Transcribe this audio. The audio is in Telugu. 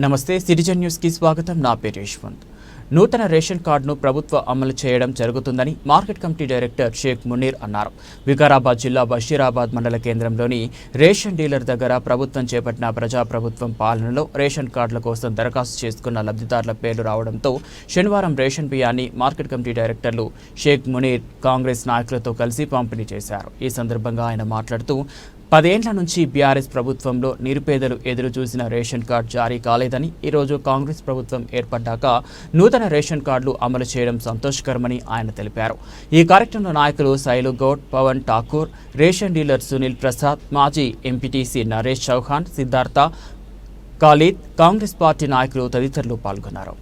నమస్తే సిటిజన్ న్యూస్ కి స్వాగతం. నా పేరు యశ్వంత్. నూతన రేషన్ కార్డును ప్రభుత్వం అమలు చేయడం జరుగుతుందని market committee director Sheikh Munir అన్నారు. వికారాబాద్ జిల్లా బషీరాబాద్ మండల కేంద్రంలోని రేషన్ డీలర్ దగ్గర ప్రభుత్వం చేపట్టిన ప్రజాప్రభుత్వం పాలనలో రేషన్ కార్డుల కోసం దరఖాస్తు చేసుకున్న లబ్ధిదారుల పేర్లు రావడంతో శనివారం రేషన్ బియ్యాన్ని మార్కెట్ కమిటీ డైరెక్టర్లు షేక్ మునీర్ కాంగ్రెస్ నాయకులతో కలిసి పంపిణీ చేశారు. ఈ సందర్భంగా ఆయన మాట్లాడుతూ 10 ఏళ్ల నుంచి బీఆర్ఎస్ ప్రభుత్వంలో నిరుపేదలు ఎదురు చూసిన రేషన్ కార్డు జారీ కాలేదని, ఈరోజు కాంగ్రెస్ ప్రభుత్వం ఏర్పడ్డాక నూతన రేషన్ కార్డులు అమలు చేయడం సంతోషకరమని ఆయన తెలిపారు. ఈ కార్యక్రమంలో నాయకులు శైలు గౌడ్, పవన్ ఠాకూర్, రేషన్ డీలర్ సునీల్ ప్రసాద్, మాజీ ఎంపీటీసీ నరేష్ చౌహాన్, సిద్ధార్థ, ఖాలిద్, కాంగ్రెస్ పార్టీ నాయకులు తదితరులు పాల్గొన్నారు.